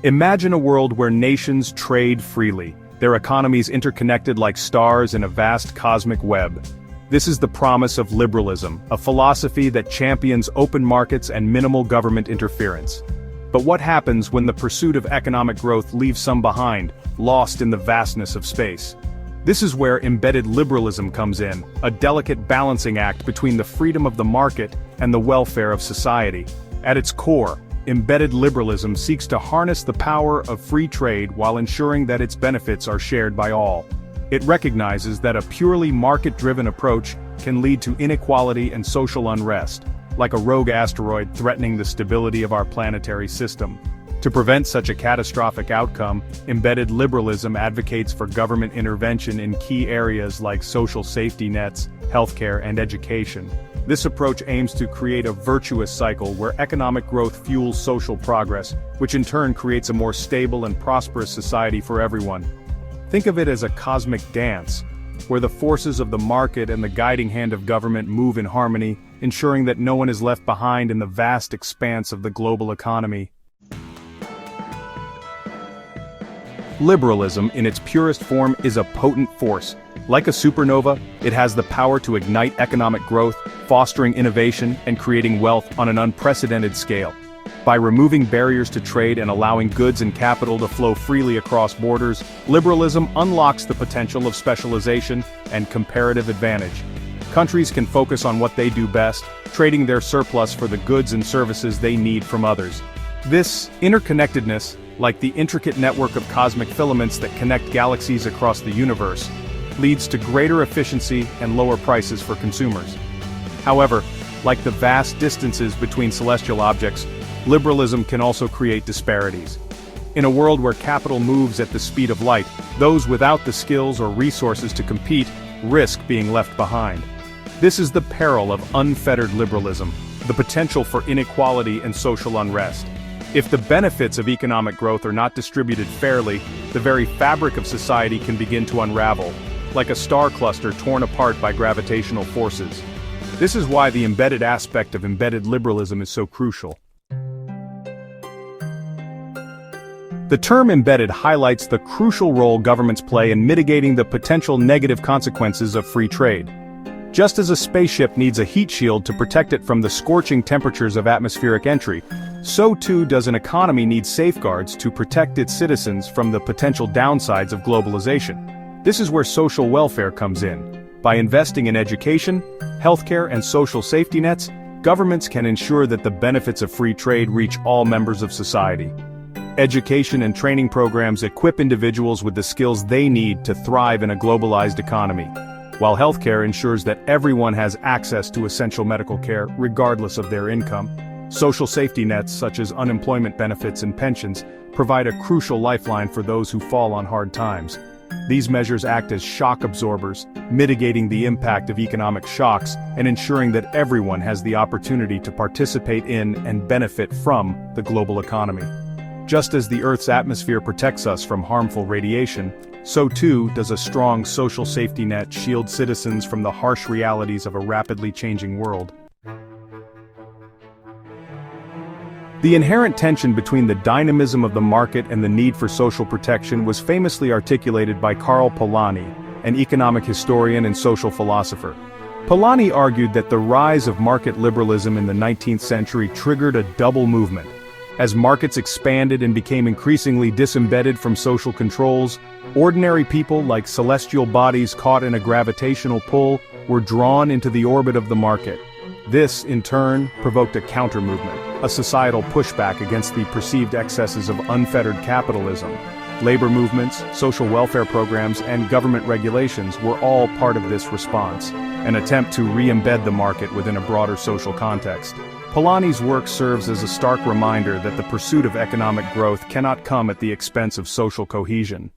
Imagine a world where nations trade freely, their economies interconnected like stars in a vast cosmic web. This is the promise of liberalism, a philosophy that champions open markets and minimal government interference. But what happens when the pursuit of economic growth leaves some behind, lost in the vastness of space? This is where embedded liberalism comes in, a delicate balancing act between the freedom of the market and the welfare of society. At its core, embedded liberalism seeks to harness the power of free trade while ensuring that its benefits are shared by all. It recognizes that a purely market-driven approach can lead to inequality and social unrest, like a rogue asteroid threatening the stability of our planetary system. To prevent such a catastrophic outcome, embedded liberalism advocates for government intervention in key areas like social safety nets, healthcare, and education. This approach aims to create a virtuous cycle where economic growth fuels social progress, which in turn creates a more stable and prosperous society for everyone. Think of it as a cosmic dance, where the forces of the market and the guiding hand of government move in harmony, ensuring that no one is left behind in the vast expanse of the global economy. Liberalism, in its purest form, is a potent force. Like a supernova, it has the power to ignite economic growth, fostering innovation and creating wealth on an unprecedented scale. By removing barriers to trade and allowing goods and capital to flow freely across borders, liberalism unlocks the potential of specialization and comparative advantage. Countries can focus on what they do best, trading their surplus for the goods and services they need from others. This interconnectedness, like the intricate network of cosmic filaments that connect galaxies across the universe, leads to greater efficiency and lower prices for consumers. However, like the vast distances between celestial objects, liberalism can also create disparities. In a world where capital moves at the speed of light, those without the skills or resources to compete risk being left behind. This is the peril of unfettered liberalism, the potential for inequality and social unrest. If the benefits of economic growth are not distributed fairly, the very fabric of society can begin to unravel, like a star cluster torn apart by gravitational forces. This is why the embedded aspect of embedded liberalism is so crucial. The term embedded highlights the crucial role governments play in mitigating the potential negative consequences of free trade. Just as a spaceship needs a heat shield to protect it from the scorching temperatures of atmospheric entry, so too does an economy need safeguards to protect its citizens from the potential downsides of globalization. This is where social welfare comes in. By investing in education, healthcare, and social safety nets, governments can ensure that the benefits of free trade reach all members of society. Education and training programs equip individuals with the skills they need to thrive in a globalized economy, while healthcare ensures that everyone has access to essential medical care regardless of their income. Social safety nets such as unemployment benefits and pensions provide a crucial lifeline for those who fall on hard times. These measures act as shock absorbers, mitigating the impact of economic shocks and ensuring that everyone has the opportunity to participate in and benefit from the global economy. Just as the Earth's atmosphere protects us from harmful radiation, so too does a strong social safety net shield citizens from the harsh realities of a rapidly changing world. The inherent tension between the dynamism of the market and the need for social protection was famously articulated by Polanyi, an economic historian and social philosopher. Polanyi argued that the rise of market liberalism in the 19th century triggered a double movement. As markets expanded and became increasingly disembedded from social controls, ordinary people, like celestial bodies caught in a gravitational pull, were drawn into the orbit of the market. This, in turn, provoked a counter-movement, a societal pushback against the perceived excesses of unfettered capitalism. Labor movements, social welfare programs, and government regulations were all part of this response, an attempt to re-embed the market within a broader social context. Polanyi's work serves as a stark reminder that the pursuit of economic growth cannot come at the expense of social cohesion.